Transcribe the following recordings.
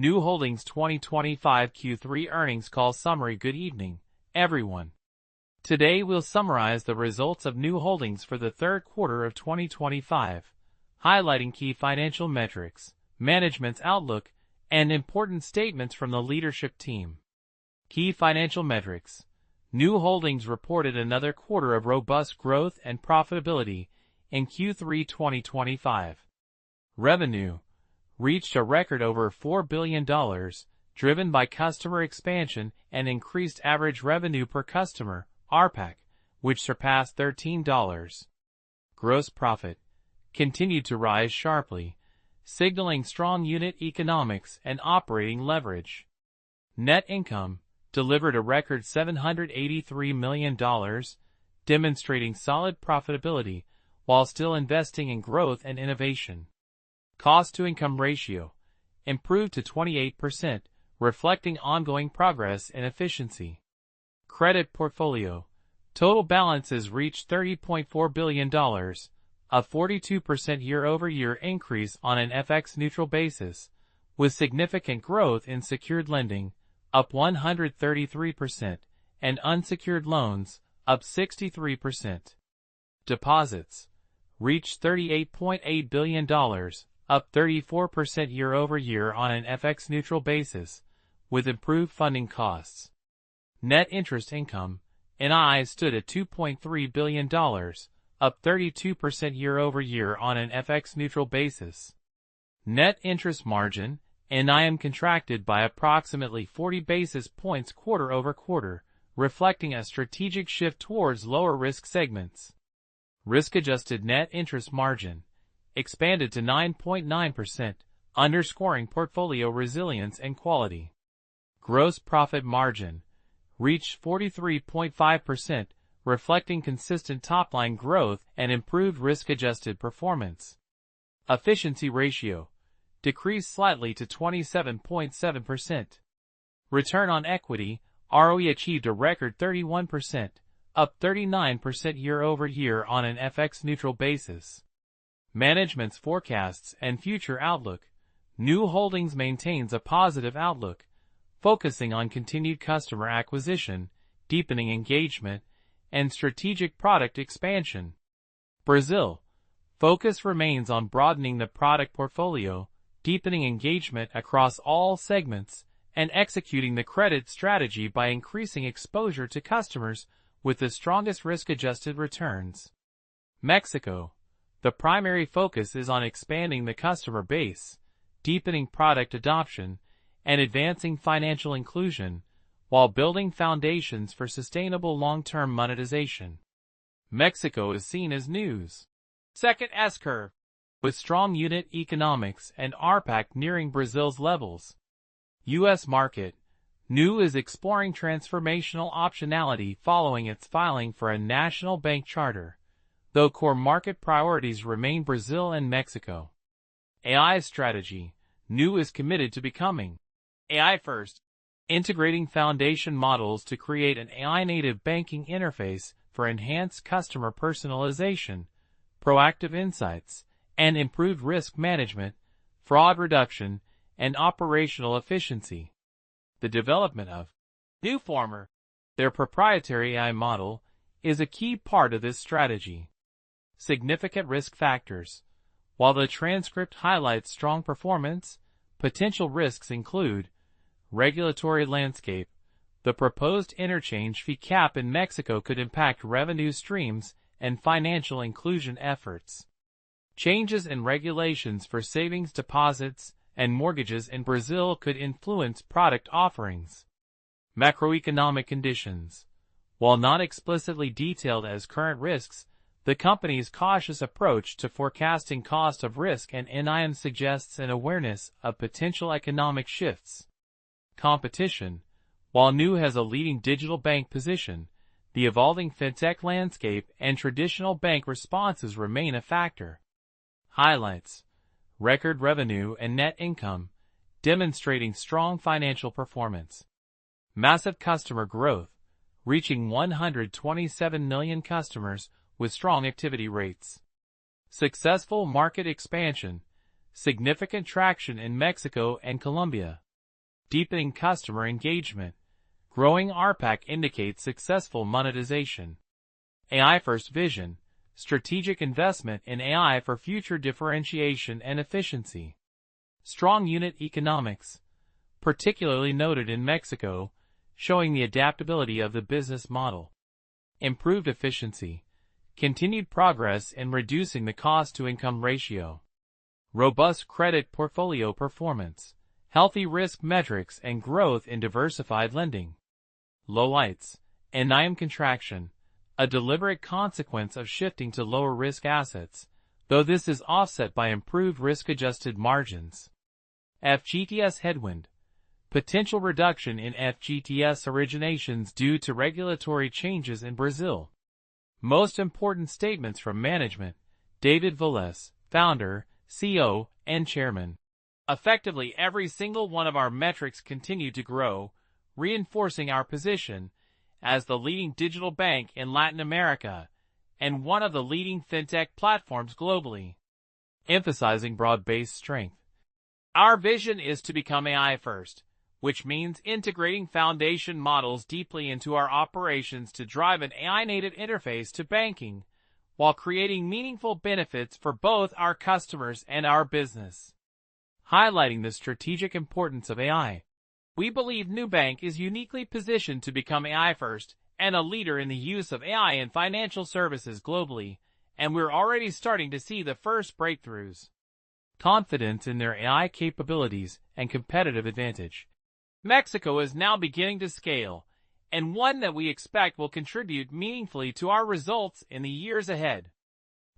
NuHoldings 2025 Q3 earnings call summary. Good evening, everyone. Today we'll summarize the results of NuHoldings for the third quarter of 2025, highlighting key financial metrics, management's outlook, and important statements from the leadership team. Key financial metrics. NuHoldings reported another quarter of robust growth and profitability in Q3 2025. Revenue reached a record over $4 billion, driven by customer expansion and increased average revenue per customer, ARPAC, which surpassed $13. Gross profit continued to rise sharply, signaling strong unit economics and operating leverage. Net income delivered a record $783 million, demonstrating solid profitability while still investing in growth and innovation. Cost-to-income ratio improved to 28%, reflecting ongoing progress in efficiency. Credit portfolio total balances reached $30.4 billion, a 42% year-over-year increase on an FX-neutral basis, with significant growth in secured lending, up 133%, and unsecured loans, up 63%. Deposits reached $38.8 billion, up 34% year-over-year on an FX-neutral basis, with improved funding costs. Net interest income, NII, stood at $2.3 billion, up 32% year-over-year on an FX-neutral basis. Net interest margin, NIM, contracted by approximately 40 basis points quarter-over-quarter, reflecting a strategic shift towards lower-risk segments. Risk-adjusted net interest margin expanded to 9.9%, underscoring portfolio resilience and quality. Gross profit margin reached 43.5%, reflecting consistent top-line growth and improved risk-adjusted performance. Efficiency ratio decreased slightly to 27.7%. Return on equity, ROE, achieved a record 31%, up 39% year-over-year on an FX-neutral basis. Management's forecasts and future outlook. NuHoldings maintains a positive outlook, focusing on continued customer acquisition, deepening engagement, and strategic product expansion. Brazil. Focus remains on broadening the product portfolio, deepening engagement across all segments, and executing the credit strategy by increasing exposure to customers with the strongest risk-adjusted returns. Mexico. The primary focus is on expanding the customer base, deepening product adoption, and advancing financial inclusion, while building foundations for sustainable long-term monetization. Mexico is seen as NU's second S-curve, with strong unit economics and ARPAC nearing Brazil's levels. U.S. market. NU is exploring transformational optionality following its filing for a national bank charter, though core market priorities remain Brazil and Mexico. AI strategy. NU is committed to becoming AI first, integrating foundation models to create an AI-native banking interface for enhanced customer personalization, proactive insights, and improved risk management, fraud reduction, and operational efficiency. The development of NuFormer, their proprietary AI model, is a key part of this strategy. Significant risk factors. While the transcript highlights strong performance, potential risks include regulatory landscape. The proposed interchange fee cap in Mexico could impact revenue streams and financial inclusion efforts. Changes in regulations for savings deposits and mortgages in Brazil could influence product offerings. Macroeconomic conditions. While not explicitly detailed as current risks, the company's cautious approach to forecasting cost of risk and NIM suggests an awareness of potential economic shifts. Competition. While NU has a leading digital bank position, the evolving fintech landscape and traditional bank responses remain a factor. Highlights. Record revenue and net income, demonstrating strong financial performance. Massive customer growth, reaching 127 million customers with strong activity rates. Successful market expansion, significant traction in Mexico and Colombia. deepening customer engagement. Growing ARPAC indicates successful monetization. AI-first vision, strategic investment in AI for future differentiation and efficiency. Strong unit economics, particularly noted in Mexico, showing the adaptability of the business model. Improved efficiency, continued progress in reducing the cost-to-income ratio. Robust credit portfolio performance, healthy risk metrics and growth in diversified lending. Lowlights, NIM contraction, a deliberate consequence of shifting to lower-risk assets, though this is offset by improved risk-adjusted margins. FGTS headwind, potential reduction in FGTS originations due to regulatory changes in Brazil. Most important statements from management: David Velez, founder, CEO, and chairman. Effectively every single one of our metrics continued to grow, reinforcing our position as the leading digital bank in Latin America and one of the leading fintech platforms globally. Emphasizing broad-based strength. Our vision is to become AI first, which means integrating foundation models deeply into our operations to drive an AI-native interface to banking, while creating meaningful benefits for both our customers and our business. Highlighting the strategic importance of AI. We believe Nubank is uniquely positioned to become AI first and a leader in the use of AI in financial services globally, and we're already starting to see the first breakthroughs. Confidence in their AI capabilities and competitive advantage. Mexico is now beginning to scale, and one that we expect will contribute meaningfully to our results in the years ahead.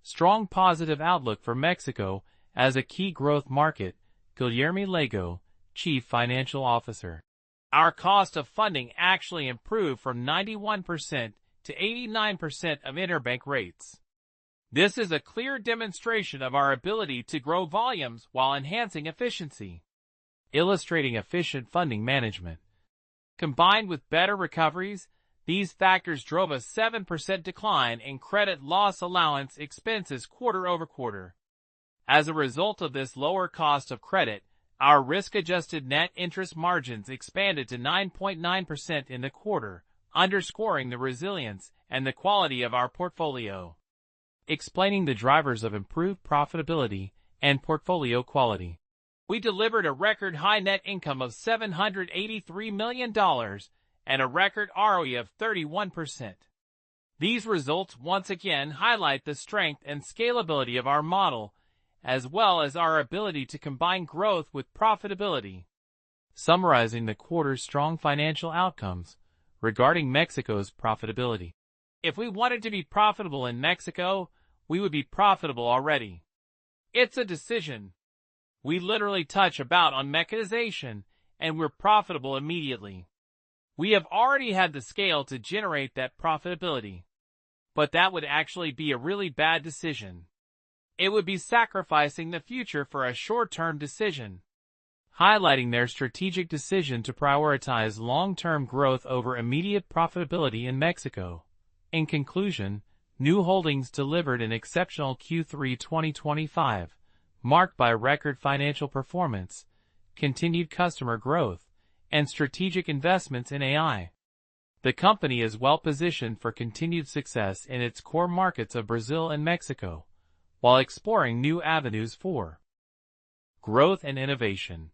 Strong positive outlook for Mexico as a key growth market. Guilherme Lego, Chief Financial Officer. Our cost of funding actually improved from 91% to 89% of interbank rates. This is a clear demonstration of our ability to grow volumes while enhancing efficiency. Illustrating efficient funding management. Combined with better recoveries, these factors drove a 7% decline in credit loss allowance expenses quarter-over-quarter. As a result of this lower cost of credit, our risk-adjusted net interest margins expanded to 9.9% in the quarter, underscoring the resilience and the quality of our portfolio. Explaining the drivers of improved profitability and portfolio quality. We delivered a record high net income of $783 million and a record ROE of 31%. These results once again highlight the strength and scalability of our model, as well as our ability to combine growth with profitability. Summarizing the quarter's strong financial outcomes regarding Mexico's profitability. If we wanted to be profitable in Mexico, we would be profitable already. It's a decision. We literally touch about on mechanization, and we're profitable immediately. We have already had the scale to generate that profitability. But that would actually be a really bad decision. It would be sacrificing the future for a short-term decision. Highlighting their strategic decision to prioritize long-term growth over immediate profitability in Mexico. In conclusion, NuHoldings delivered an exceptional Q3 2025, marked by record financial performance, continued customer growth, and strategic investments in AI. The company is well-positioned for continued success in its core markets of Brazil and Mexico, while exploring new avenues for growth and innovation.